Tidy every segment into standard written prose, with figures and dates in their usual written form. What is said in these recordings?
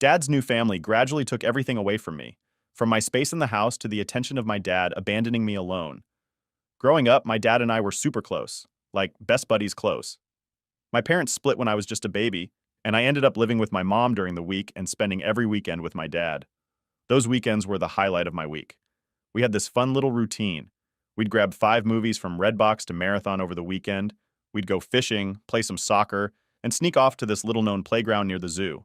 Dad's new family gradually took everything away from me, from my space in the house to the attention of my dad abandoning me alone. Growing up, my dad and I were super close, like best buddies close. My parents split when I was just a baby, and I ended up living with my mom during the week and spending every weekend with my dad. Those weekends were the highlight of my week. We had this fun little routine. We'd grab 5 movies from Redbox to marathon over the weekend. We'd go fishing, play some soccer, and sneak off to this little-known playground near the zoo.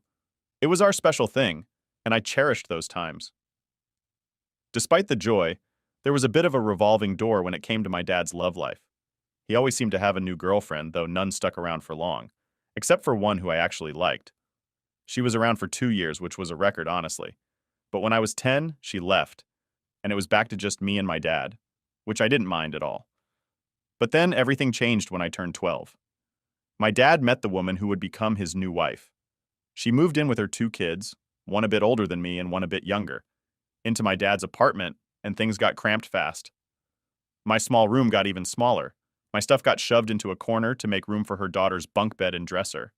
It was our special thing, and I cherished those times. Despite the joy, there was a bit of a revolving door when it came to my dad's love life. He always seemed to have a new girlfriend, though none stuck around for long, except for one who I actually liked. She was around for 2 years, which was a record, honestly. But when I was 10, she left, and it was back to just me and my dad, which I didn't mind at all. But then everything changed when I turned 12. My dad met the woman who would become his new wife. She moved in with her 2 kids, one a bit older than me and one a bit younger, into my dad's apartment, and things got cramped fast. My small room got even smaller. My stuff got shoved into a corner to make room for her daughter's bunk bed and dresser.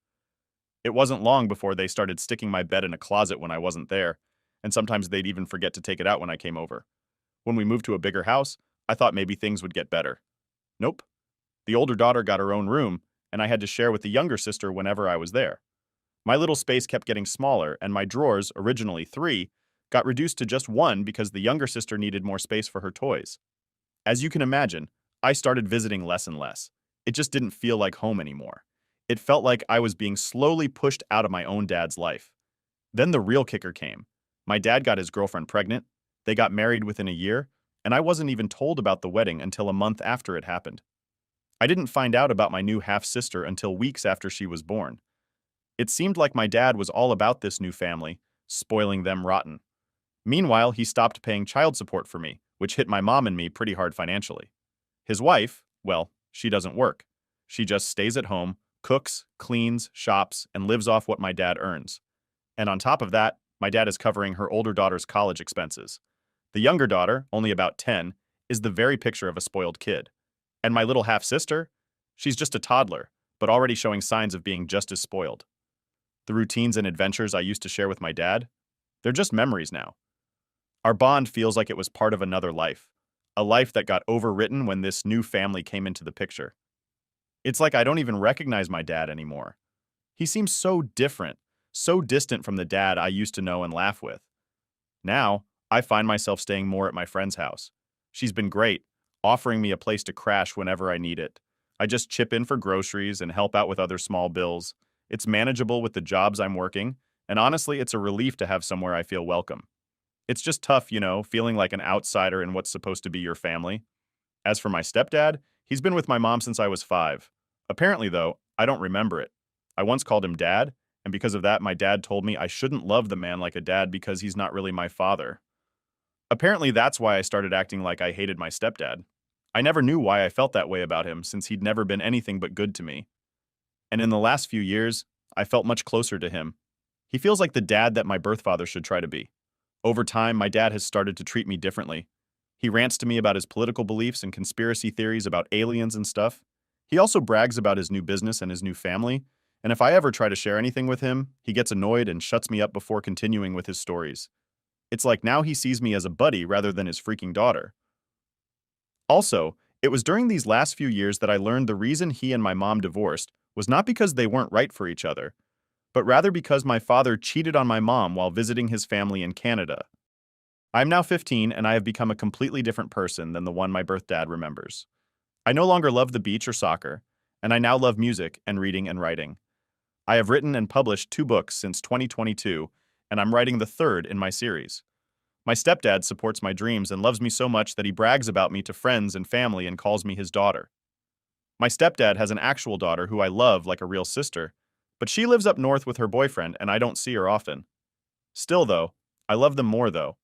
It wasn't long before they started sticking my bed in a closet when I wasn't there, and sometimes they'd even forget to take it out when I came over. When we moved to a bigger house, I thought maybe things would get better. Nope. The older daughter got her own room, and I had to share with the younger sister whenever I was there. My little space kept getting smaller, and my drawers, originally 3, got reduced to just 1 because the younger sister needed more space for her toys. As you can imagine, I started visiting less and less. It just didn't feel like home anymore. It felt like I was being slowly pushed out of my own dad's life. Then the real kicker came. My dad got his girlfriend pregnant, they got married within a year, and I wasn't even told about the wedding until a month after it happened. I didn't find out about my new half-sister until weeks after she was born. It seemed like my dad was all about this new family, spoiling them rotten. Meanwhile, he stopped paying child support for me, which hit my mom and me pretty hard financially. His wife, well, she doesn't work. She just stays at home, cooks, cleans, shops, and lives off what my dad earns. And on top of that, my dad is covering her older daughter's college expenses. The younger daughter, only about 10, is the very picture of a spoiled kid. And my little half-sister? She's just a toddler, but already showing signs of being just as spoiled. The routines and adventures I used to share with my dad? They're just memories now. Our bond feels like it was part of another life, a life that got overwritten when this new family came into the picture. It's like I don't even recognize my dad anymore. He seems so different, so distant from the dad I used to know and laugh with. Now, I find myself staying more at my friend's house. She's been great, offering me a place to crash whenever I need it. I just chip in for groceries and help out with other small bills. It's manageable with the jobs I'm working, and honestly, it's a relief to have somewhere I feel welcome. It's just tough, feeling like an outsider in what's supposed to be your family. As for my stepdad, he's been with my mom since I was 5. Apparently, though, I don't remember it. I once called him dad, and because of that, my dad told me I shouldn't love the man like a dad because he's not really my father. Apparently, that's why I started acting like I hated my stepdad. I never knew why I felt that way about him since he'd never been anything but good to me. And in the last few years, I felt much closer to him. He feels like the dad that my birth father should try to be. Over time, my dad has started to treat me differently. He rants to me about his political beliefs and conspiracy theories about aliens and stuff. He also brags about his new business and his new family, and if I ever try to share anything with him, he gets annoyed and shuts me up before continuing with his stories. It's like now he sees me as a buddy rather than his freaking daughter. Also, it was during these last few years that I learned the reason he and my mom divorced was not because they weren't right for each other, but rather because my father cheated on my mom while visiting his family in Canada. I am now 15 and I have become a completely different person than the one my birth dad remembers. I no longer love the beach or soccer, and I now love music and reading and writing. I have written and published 2 books since 2022, and I'm writing the 3rd in my series. My stepdad supports my dreams and loves me so much that he brags about me to friends and family and calls me his daughter. My stepdad has an actual daughter who I love like a real sister, but she lives up north with her boyfriend and I don't see her often. Still though, I love them more though,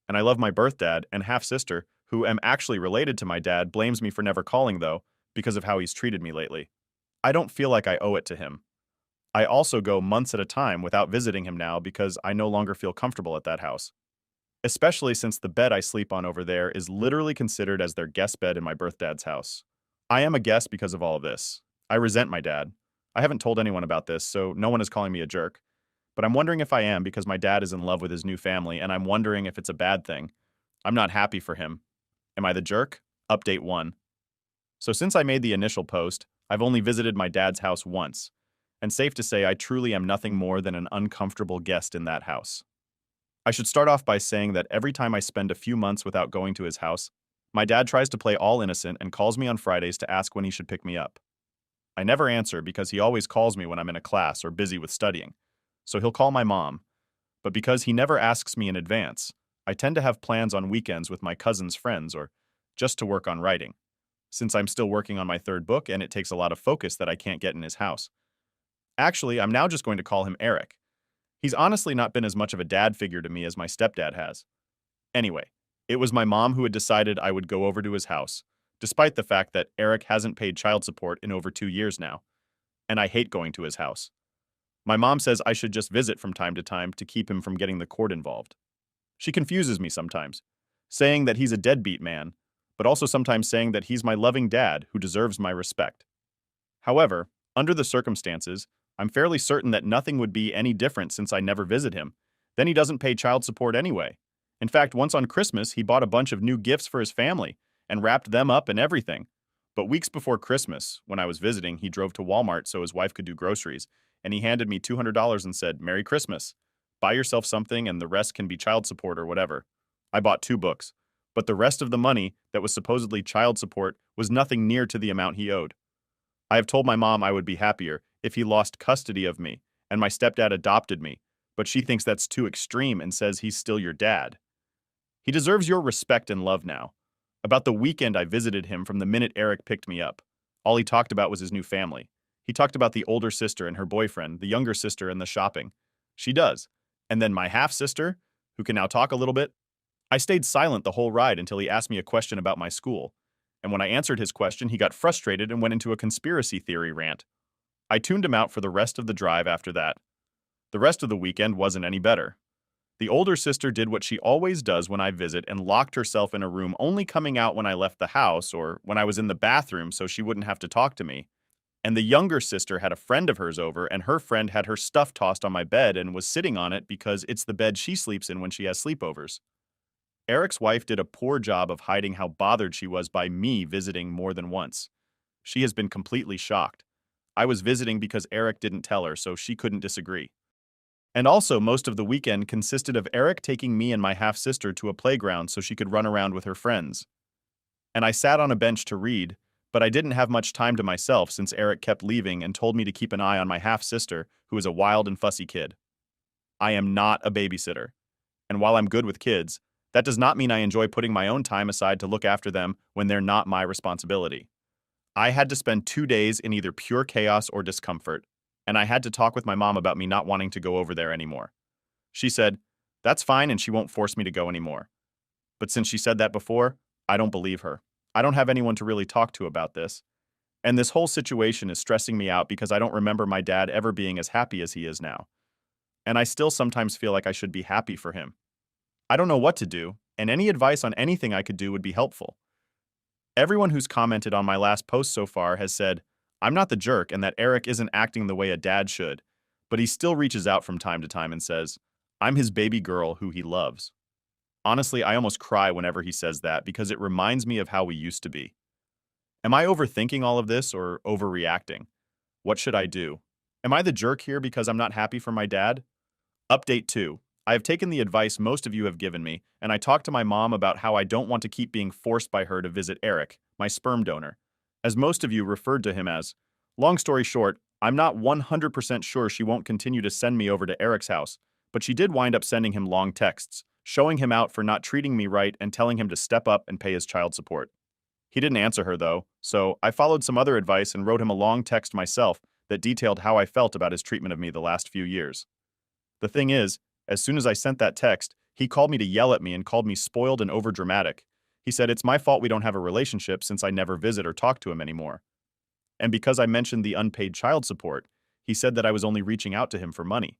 and I love my birth dad and half-sister, who am actually related to my dad, blames me for never calling though, because of how he's treated me lately. I don't feel like I owe it to him. I also go months at a time without visiting him now because I no longer feel comfortable at that house. Especially since the bed I sleep on over there is literally considered as their guest bed in my birth dad's house. I am a guest because of all of this. I resent my dad. I haven't told anyone about this, so no one is calling me a jerk. But I'm wondering if I am because my dad is in love with his new family, and I'm wondering if it's a bad thing. I'm not happy for him. Am I the jerk? Update 1. So since I made the initial post, I've only visited my dad's house once, and safe to say I truly am nothing more than an uncomfortable guest in that house. I should start off by saying that every time I spend a few months without going to his house, my dad tries to play all innocent and calls me on Fridays to ask when he should pick me up. I never answer because he always calls me when I'm in a class or busy with studying, so he'll call my mom. But because he never asks me in advance, I tend to have plans on weekends with my cousin's friends or just to work on writing, since I'm still working on my third book and it takes a lot of focus that I can't get in his house. Actually, I'm now just going to call him Eric. He's honestly not been as much of a dad figure to me as my stepdad has. Anyway, it was my mom who had decided I would go over to his house, despite the fact that Eric hasn't paid child support in over 2 years now, and I hate going to his house. My mom says I should just visit from time to time to keep him from getting the court involved. She confuses me sometimes, saying that he's a deadbeat man, but also sometimes saying that he's my loving dad who deserves my respect. However, under the circumstances, I'm fairly certain that nothing would be any different since I never visit him. Then he doesn't pay child support anyway. In fact, once on Christmas, he bought a bunch of new gifts for his family and wrapped them up and everything. But weeks before Christmas, when I was visiting, he drove to Walmart so his wife could do groceries, and he handed me $200 and said, "Merry Christmas. Buy yourself something and the rest can be child support or whatever." I bought 2 books, but the rest of the money that was supposedly child support was nothing near to the amount he owed. I have told my mom I would be happier if he lost custody of me and my stepdad adopted me, but she thinks that's too extreme and says he's still your dad. He deserves your respect and love now. About the weekend I visited him from the minute Eric picked me up. All he talked about was his new family. He talked about the older sister and her boyfriend, the younger sister and the shopping. She does. And then my half-sister, who can now talk a little bit. I stayed silent the whole ride until he asked me a question about my school. And when I answered his question, he got frustrated and went into a conspiracy theory rant. I tuned him out for the rest of the drive after that. The rest of the weekend wasn't any better. The older sister did what she always does when I visit and locked herself in a room, only coming out when I left the house or when I was in the bathroom so she wouldn't have to talk to me. And the younger sister had a friend of hers over, and her friend had her stuff tossed on my bed and was sitting on it because it's the bed she sleeps in when she has sleepovers. Eric's wife did a poor job of hiding how bothered she was by me visiting more than once. She has been completely shocked. I was visiting because Eric didn't tell her, so she couldn't disagree. And also, most of the weekend consisted of Eric taking me and my half-sister to a playground so she could run around with her friends. And I sat on a bench to read, but I didn't have much time to myself since Eric kept leaving and told me to keep an eye on my half-sister, who is a wild and fussy kid. I am not a babysitter. And while I'm good with kids, that does not mean I enjoy putting my own time aside to look after them when they're not my responsibility. I had to spend 2 days in either pure chaos or discomfort, and I had to talk with my mom about me not wanting to go over there anymore. She said, "That's fine and she won't force me to go anymore." But since she said that before, I don't believe her. I don't have anyone to really talk to about this. And this whole situation is stressing me out because I don't remember my dad ever being as happy as he is now. And I still sometimes feel like I should be happy for him. I don't know what to do, and any advice on anything I could do would be helpful. Everyone who's commented on my last post so far has said, I'm not the jerk and that Eric isn't acting the way a dad should, but he still reaches out from time to time and says, I'm his baby girl who he loves. Honestly, I almost cry whenever he says that because it reminds me of how we used to be. Am I overthinking all of this or overreacting? What should I do? Am I the jerk here because I'm not happy for my dad? Update 2. I have taken the advice most of you have given me, and I talked to my mom about how I don't want to keep being forced by her to visit Eric, my sperm donor, as most of you referred to him as. Long story short, I'm not 100% sure she won't continue to send me over to Eric's house, but she did wind up sending him long texts, showing him out for not treating me right and telling him to step up and pay his child support. He didn't answer her though, so I followed some other advice and wrote him a long text myself that detailed how I felt about his treatment of me the last few years. The thing is, as soon as I sent that text, he called me to yell at me and called me spoiled and overdramatic. He said it's my fault we don't have a relationship since I never visit or talk to him anymore. And because I mentioned the unpaid child support, he said that I was only reaching out to him for money.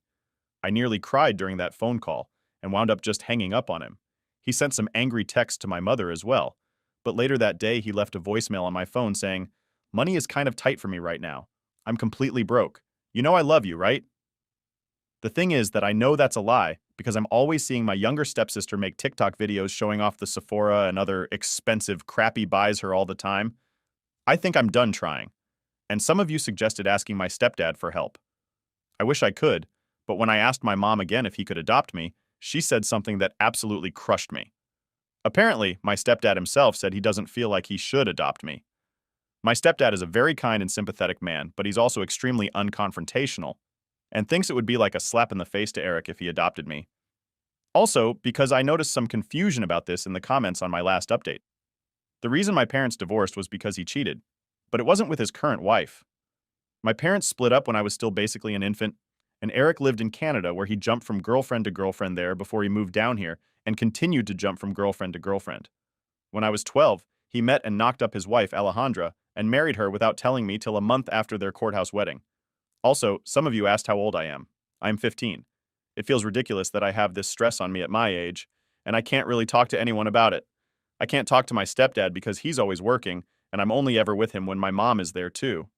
I nearly cried during that phone call and wound up just hanging up on him. He sent some angry texts to my mother as well, but later that day he left a voicemail on my phone saying, "Money is kind of tight for me right now. I'm completely broke. You know I love you, right?" The thing is that I know that's a lie because I'm always seeing my younger stepsister make TikTok videos showing off the Sephora and other expensive, crappy buys her all the time. I think I'm done trying. And some of you suggested asking my stepdad for help. I wish I could, but when I asked my mom again if he could adopt me, she said something that absolutely crushed me. Apparently, my stepdad himself said he doesn't feel like he should adopt me. My stepdad is a very kind and sympathetic man, but he's also extremely unconfrontational and thinks it would be like a slap in the face to Eric if he adopted me. Also, because I noticed some confusion about this in the comments on my last update. The reason my parents divorced was because he cheated, but it wasn't with his current wife. My parents split up when I was still basically an infant, and Eric lived in Canada where he jumped from girlfriend to girlfriend there before he moved down here and continued to jump from girlfriend to girlfriend. When I was 12, he met and knocked up his wife, Alejandra, and married her without telling me till a month after their courthouse wedding. Also, some of you asked how old I am. I am 15. It feels ridiculous that I have this stress on me at my age, and I can't really talk to anyone about it. I can't talk to my stepdad because he's always working, and I'm only ever with him when my mom is there too.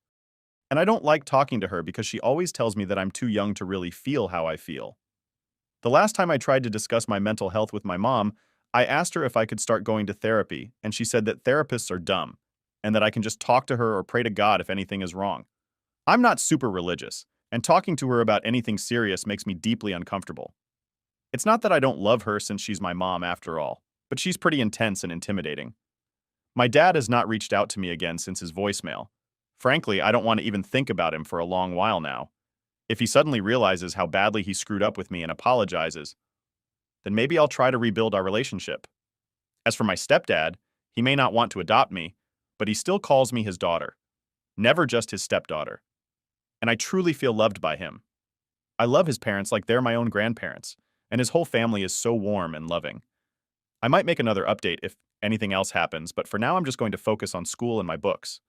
And I don't like talking to her because she always tells me that I'm too young to really feel how I feel. The last time I tried to discuss my mental health with my mom, I asked her if I could start going to therapy, and she said that therapists are dumb, and that I can just talk to her or pray to God if anything is wrong. I'm not super religious, and talking to her about anything serious makes me deeply uncomfortable. It's not that I don't love her since she's my mom after all, but she's pretty intense and intimidating. My dad has not reached out to me again since his voicemail. Frankly, I don't want to even think about him for a long while now. If he suddenly realizes how badly he screwed up with me and apologizes, then maybe I'll try to rebuild our relationship. As for my stepdad, he may not want to adopt me, but he still calls me his daughter, never just his stepdaughter. And I truly feel loved by him. I love his parents like they're my own grandparents, and his whole family is so warm and loving. I might make another update if anything else happens, but for now I'm just going to focus on school and my books.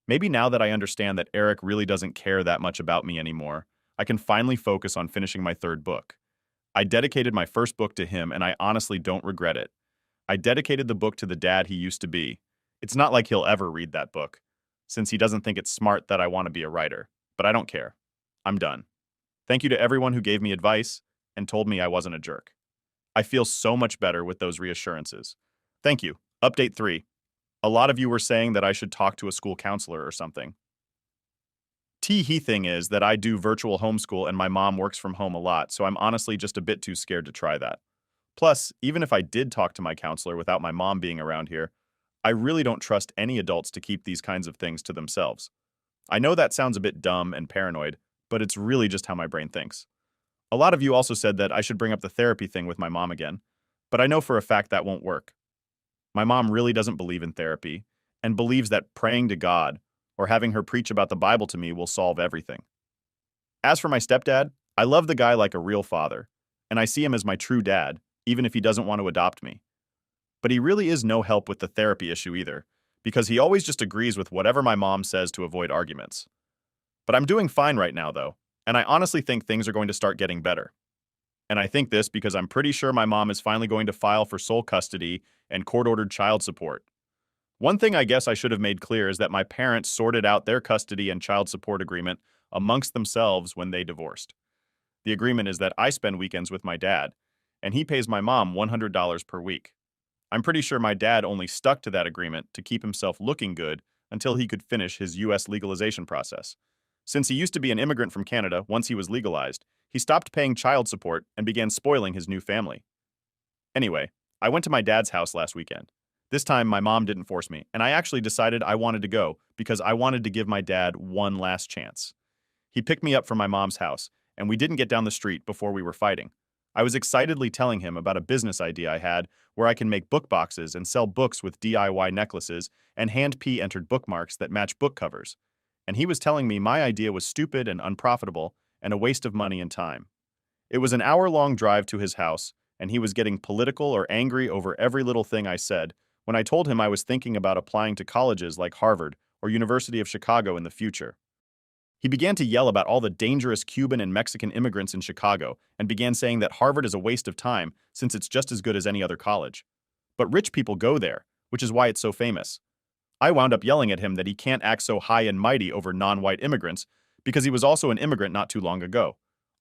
Maybe now that I understand that Eric really doesn't care that much about me anymore, I can finally focus on finishing my third book. I dedicated my first book to him, and I honestly don't regret it. I dedicated the book to the dad he used to be. It's not like he'll ever read that book, since he doesn't think it's smart that I want to be a writer. But I don't care. I'm done. Thank you to everyone who gave me advice and told me I wasn't a jerk. I feel so much better with those reassurances. Thank you. Update 3. A lot of you were saying that I should talk to a school counselor or something. He thing is that I do virtual homeschool and my mom works from home a lot, so I'm honestly just a bit too scared to try that. Plus, even if I did talk to my counselor without my mom being around here, I really don't trust any adults to keep these kinds of things to themselves. I know that sounds a bit dumb and paranoid, but it's really just how my brain thinks. A lot of you also said that I should bring up the therapy thing with my mom again, but I know for a fact that won't work. My mom really doesn't believe in therapy and believes that praying to God or having her preach about the Bible to me will solve everything. As for my stepdad, I love the guy like a real father, and I see him as my true dad, even if he doesn't want to adopt me. But he really is no help with the therapy issue either, because he always just agrees with whatever my mom says to avoid arguments. But I'm doing fine right now, though, and I honestly think things are going to start getting better. And I think this because I'm pretty sure my mom is finally going to file for sole custody and court-ordered child support. One thing I guess I should have made clear is that my parents sorted out their custody and child support agreement amongst themselves when they divorced. The agreement is that I spend weekends with my dad, and he pays my mom $100 per week. I'm pretty sure my dad only stuck to that agreement to keep himself looking good until he could finish his US legalization process. Since he used to be an immigrant from Canada once he was legalized, he stopped paying child support and began spoiling his new family. Anyway, I went to my dad's house last weekend. This time, my mom didn't force me, and I actually decided I wanted to go because I wanted to give my dad one last chance. He picked me up from my mom's house, and we didn't get down the street before we were fighting. I was excitedly telling him about a business idea I had where I can make book boxes and sell books with DIY necklaces and hand-entered bookmarks that match book covers. And he was telling me my idea was stupid and unprofitable and a waste of money and time. It was an hour-long drive to his house, and he was getting political or angry over every little thing I said when I told him I was thinking about applying to colleges like Harvard or University of Chicago in the future. He began to yell about all the dangerous Cuban and Mexican immigrants in Chicago and began saying that Harvard is a waste of time since it's just as good as any other college. But rich people go there, which is why it's so famous. I wound up yelling at him that he can't act so high and mighty over non-white immigrants because he was also an immigrant not too long ago.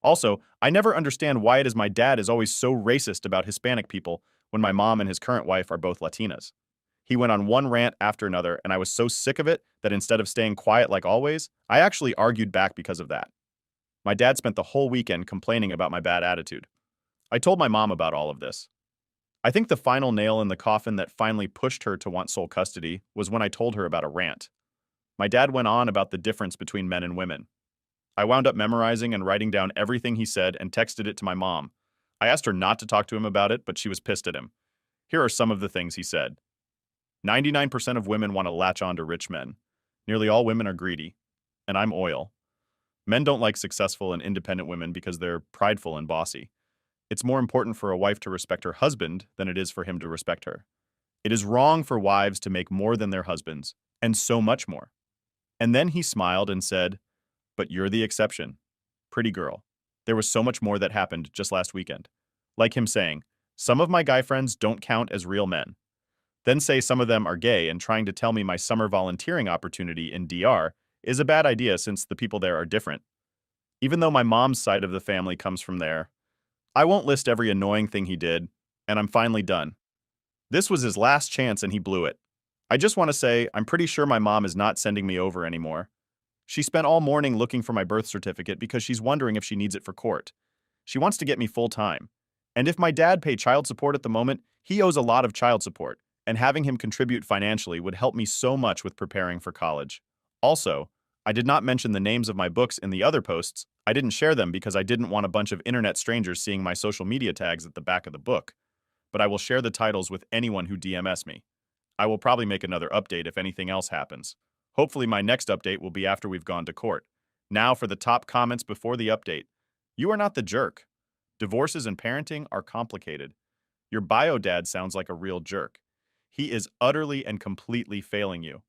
Also, I never understand why it is my dad is always so racist about Hispanic people when my mom and his current wife are both Latinas. He went on one rant after another, and I was so sick of it that instead of staying quiet like always, I actually argued back because of that. My dad spent the whole weekend complaining about my bad attitude. I told my mom about all of this. I think the final nail in the coffin that finally pushed her to want sole custody was when I told her about a rant. My dad went on about the difference between men and women. I wound up memorizing and writing down everything he said and texted it to my mom. I asked her not to talk to him about it, but she was pissed at him. Here are some of the things he said. 99% of women want to latch on to rich men. Nearly all women are greedy. And I'm oil. Men don't like successful and independent women because they're prideful and bossy. It's more important for a wife to respect her husband than it is for him to respect her. It is wrong for wives to make more than their husbands, and so much more. And then he smiled and said, "But you're the exception. Pretty girl." There was so much more that happened just last weekend. Like him saying, "Some of my guy friends don't count as real men." Then say some of them are gay and trying to tell me my summer volunteering opportunity in DR is a bad idea since the people there are different. Even though my mom's side of the family comes from there, I won't list every annoying thing he did, and I'm finally done. This was his last chance and he blew it. I just want to say, I'm pretty sure my mom is not sending me over anymore. She spent all morning looking for my birth certificate because she's wondering if she needs it for court. She wants to get me full time. And if my dad paid child support at the moment, he owes a lot of child support, and having him contribute financially would help me so much with preparing for college. Also, I did not mention the names of my books in the other posts. I didn't share them because I didn't want a bunch of internet strangers seeing my social media tags at the back of the book. But I will share the titles with anyone who DMs me. I will probably make another update if anything else happens. Hopefully my next update will be after we've gone to court. Now for the top comments before the update. You are not the jerk. Divorces and parenting are complicated. Your bio dad sounds like a real jerk. He is utterly and completely failing you.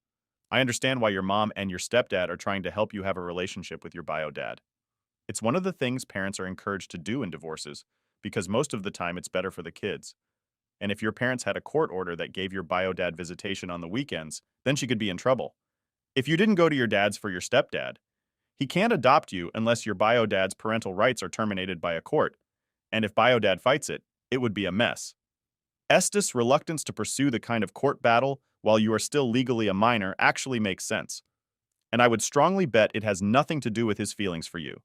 I understand why your mom and your stepdad are trying to help you have a relationship with your bio dad. It's one of the things parents are encouraged to do in divorces, because most of the time it's better for the kids. And if your parents had a court order that gave your bio dad visitation on the weekends, then she could be in trouble. If you didn't go to your dad's for your stepdad, he can't adopt you unless your bio dad's parental rights are terminated by a court. And if bio dad fights it, it would be a mess. Estes' reluctance to pursue the kind of court battle while you are still legally a minor actually makes sense. And I would strongly bet it has nothing to do with his feelings for you.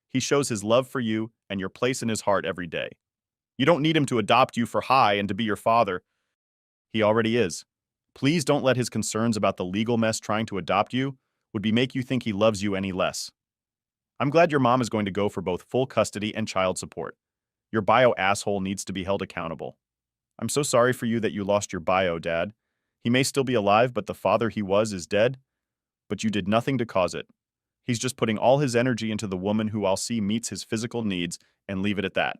He shows his love for you and your place in his heart every day. You don't need him to adopt you for high and to be your father. He already is. Please don't let his concerns about the legal mess trying to adopt you would be make you think he loves you any less. I'm glad your mom is going to go for both full custody and child support. Your bio asshole needs to be held accountable. I'm so sorry for you that you lost your bio dad. He may still be alive, but the father he was is dead. But you did nothing to cause it. He's just putting all his energy into the woman who I'll see meets his physical needs and leave it at that.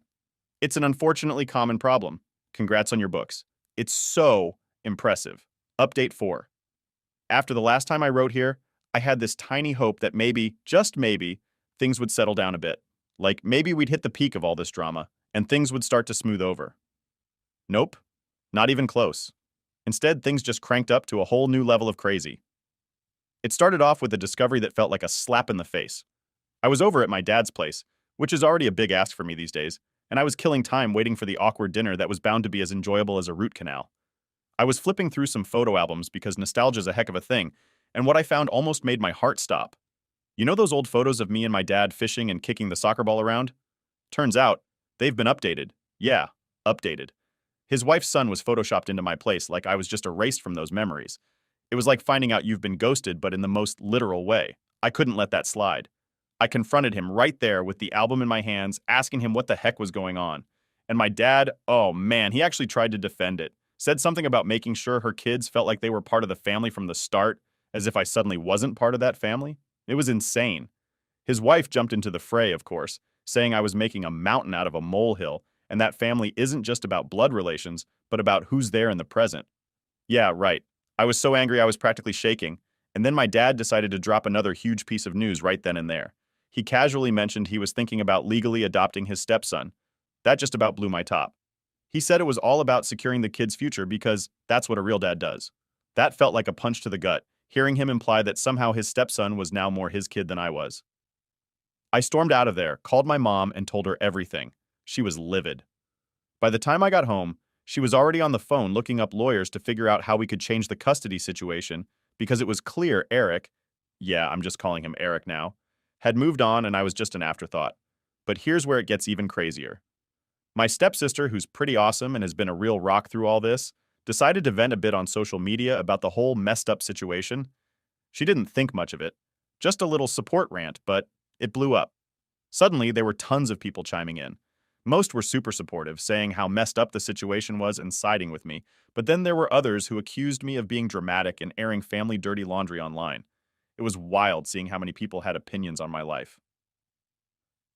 It's an unfortunately common problem. Congrats on your books. It's so impressive. Update 4. After the last time I wrote here, I had this tiny hope that maybe, just maybe, things would settle down a bit. Like maybe we'd hit the peak of all this drama, and things would start to smooth over. Nope. Not even close. Instead, things just cranked up to a whole new level of crazy. It started off with a discovery that felt like a slap in the face. I was over at my dad's place, which is already a big ask for me these days, and I was killing time waiting for the awkward dinner that was bound to be as enjoyable as a root canal. I was flipping through some photo albums because nostalgia's a heck of a thing, and what I found almost made my heart stop. You know those old photos of me and my dad fishing and kicking the soccer ball around? Turns out, they've been updated. Yeah, updated. His wife's son was photoshopped into my place like I was just erased from those memories. It was like finding out you've been ghosted, but in the most literal way. I couldn't let that slide. I confronted him right there with the album in my hands, asking him what the heck was going on. And my dad, oh man, he actually tried to defend it. Said something about making sure her kids felt like they were part of the family from the start, as if I suddenly wasn't part of that family. It was insane. His wife jumped into the fray, of course, saying I was making a mountain out of a molehill, and that family isn't just about blood relations, but about who's there in the present. Yeah, right. I was so angry I was practically shaking, and then my dad decided to drop another huge piece of news right then and there. He casually mentioned he was thinking about legally adopting his stepson. That just about blew my top. He said it was all about securing the kid's future because that's what a real dad does. That felt like a punch to the gut, hearing him imply that somehow his stepson was now more his kid than I was. I stormed out of there, called my mom, and told her everything. She was livid. By the time I got home, she was already on the phone looking up lawyers to figure out how we could change the custody situation because it was clear Eric, yeah, I'm just calling him Eric now, had moved on and I was just an afterthought. But here's where it gets even crazier. My stepsister, who's pretty awesome and has been a real rock through all this, decided to vent a bit on social media about the whole messed up situation. She didn't think much of it, just a little support rant, but it blew up. Suddenly, there were tons of people chiming in. Most were super supportive, saying how messed up the situation was and siding with me, but then there were others who accused me of being dramatic and airing family dirty laundry online. It was wild seeing how many people had opinions on my life.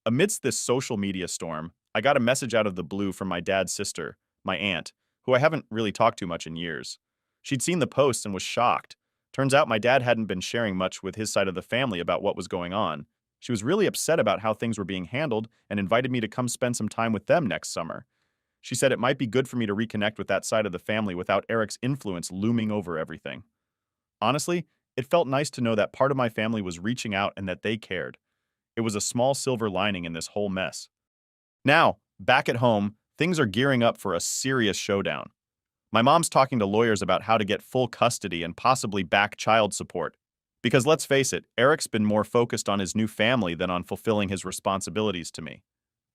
Amidst this social media storm, I got a message out of the blue from my dad's sister, my aunt, who I haven't really talked to much in years. She'd seen the post and was shocked. Turns out my dad hadn't been sharing much with his side of the family about what was going on. She was really upset about how things were being handled and invited me to come spend some time with them next summer. She said it might be good for me to reconnect with that side of the family without Eric's influence looming over everything. Honestly, it felt nice to know that part of my family was reaching out and that they cared. It was a small silver lining in this whole mess. Now, back at home, things are gearing up for a serious showdown. My mom's talking to lawyers about how to get full custody and possibly back child support. Because let's face it, Eric's been more focused on his new family than on fulfilling his responsibilities to me.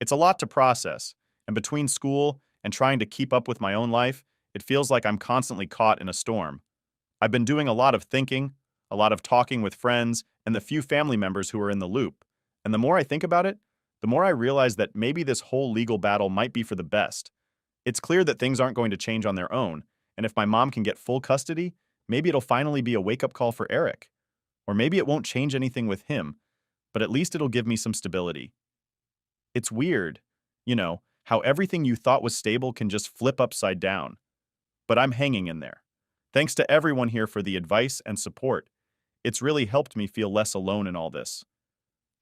It's a lot to process, and between school and trying to keep up with my own life, it feels like I'm constantly caught in a storm. I've been doing a lot of thinking, a lot of talking with friends, and the few family members who are in the loop. And the more I think about it, the more I realize that maybe this whole legal battle might be for the best. It's clear that things aren't going to change on their own, and if my mom can get full custody, maybe it'll finally be a wake-up call for Eric. Or maybe it won't change anything with him, but at least it'll give me some stability. It's weird, how everything you thought was stable can just flip upside down. But I'm hanging in there. Thanks to everyone here for the advice and support. It's really helped me feel less alone in all this.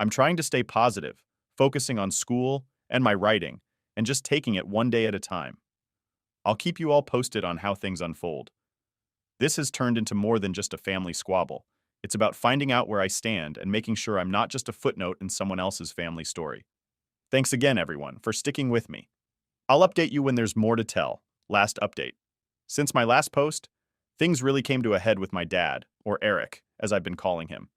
I'm trying to stay positive, focusing on school and my writing, and just taking it one day at a time. I'll keep you all posted on how things unfold. This has turned into more than just a family squabble. It's about finding out where I stand and making sure I'm not just a footnote in someone else's family story. Thanks again, everyone, for sticking with me. I'll update you when there's more to tell. Last update. Since my last post, things really came to a head with my dad, or Eric, as I've been calling him.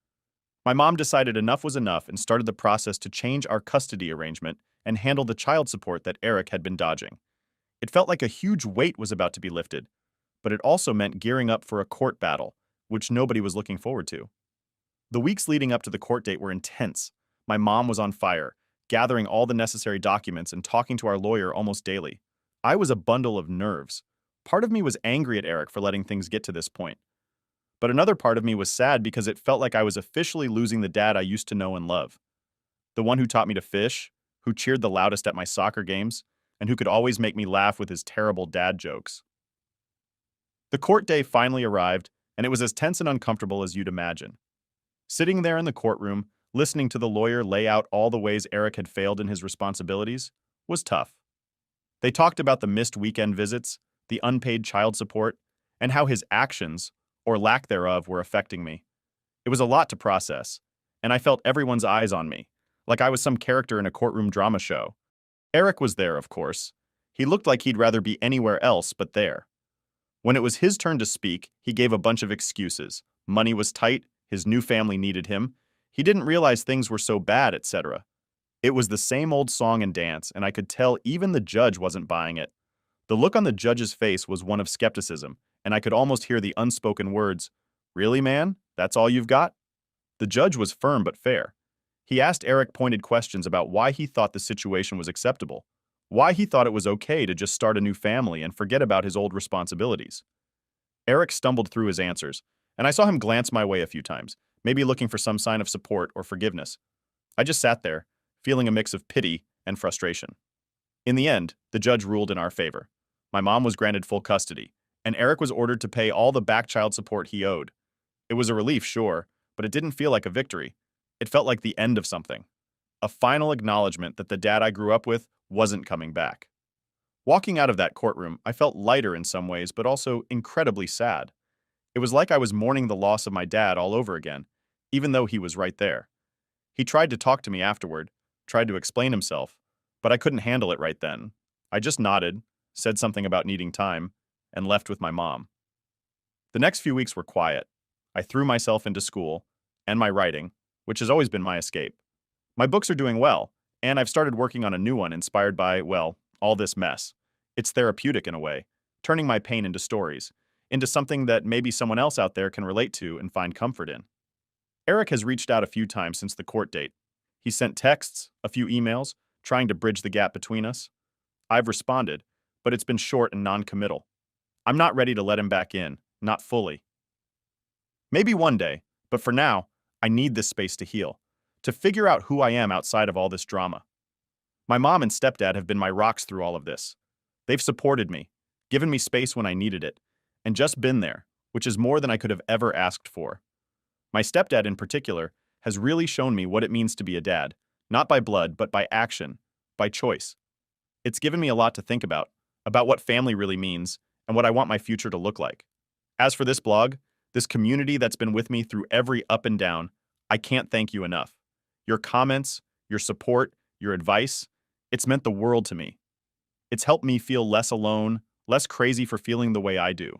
My mom decided enough was enough and started the process to change our custody arrangement and handle the child support that Eric had been dodging. It felt like a huge weight was about to be lifted, but it also meant gearing up for a court battle, which nobody was looking forward to. The weeks leading up to the court date were intense. My mom was on fire, gathering all the necessary documents and talking to our lawyer almost daily. I was a bundle of nerves. Part of me was angry at Eric for letting things get to this point. But another part of me was sad because it felt like I was officially losing the dad I used to know and love. The one who taught me to fish, who cheered the loudest at my soccer games, and who could always make me laugh with his terrible dad jokes. The court day finally arrived, and it was as tense and uncomfortable as you'd imagine. Sitting there in the courtroom, listening to the lawyer lay out all the ways Eric had failed in his responsibilities, was tough. They talked about the missed weekend visits, the unpaid child support, and how his actions, or lack thereof, were affecting me. It was a lot to process, and I felt everyone's eyes on me, like I was some character in a courtroom drama show. Eric was there, of course. He looked like he'd rather be anywhere else but there. When it was his turn to speak, he gave a bunch of excuses. Money was tight, his new family needed him, he didn't realize things were so bad, etc. It was the same old song and dance, and I could tell even the judge wasn't buying it. The look on the judge's face was one of skepticism, and I could almost hear the unspoken words, "Really, man? That's all you've got?" The judge was firm but fair. He asked Eric pointed questions about why he thought the situation was acceptable, why he thought it was okay to just start a new family and forget about his old responsibilities. Eric stumbled through his answers, and I saw him glance my way a few times, maybe looking for some sign of support or forgiveness. I just sat there, feeling a mix of pity and frustration. In the end, the judge ruled in our favor. My mom was granted full custody, and Eric was ordered to pay all the back child support he owed. It was a relief, sure, but it didn't feel like a victory. It felt like the end of something. A final acknowledgement that the dad I grew up with wasn't coming back. Walking out of that courtroom, I felt lighter in some ways, but also incredibly sad. It was like I was mourning the loss of my dad all over again, even though he was right there. He tried to talk to me afterward, tried to explain himself, but I couldn't handle it right then. I just nodded, said something about needing time, and left with my mom. The next few weeks were quiet. I threw myself into school and my writing, which has always been my escape. My books are doing well, and I've started working on a new one inspired by, well, all this mess. It's therapeutic in a way, turning my pain into stories, into something that maybe someone else out there can relate to and find comfort in. Eric has reached out a few times since the court date. He sent texts, a few emails, trying to bridge the gap between us. I've responded, but it's been short and non-committal. I'm not ready to let him back in, not fully. Maybe one day, but for now, I need this space to heal, to figure out who I am outside of all this drama. My mom and stepdad have been my rocks through all of this. They've supported me, given me space when I needed it, and just been there, which is more than I could have ever asked for. My stepdad in particular has really shown me what it means to be a dad, not by blood, but by action, by choice. It's given me a lot to think about what family really means and what I want my future to look like. As for this blog, this community that's been with me through every up and down, I can't thank you enough. Your comments, your support, your advice, it's meant the world to me. It's helped me feel less alone, less crazy for feeling the way I do.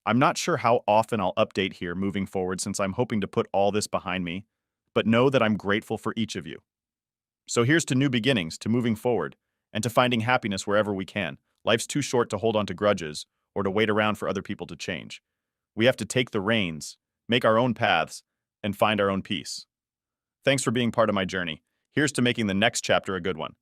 I'm not sure how often I'll update here moving forward since I'm hoping to put all this behind me, but know that I'm grateful for each of you. So here's to new beginnings, to moving forward, and to finding happiness wherever we can. Life's too short to hold on to grudges or to wait around for other people to change. We have to take the reins, make our own paths, and find our own peace. Thanks for being part of my journey. Here's to making the next chapter a good one.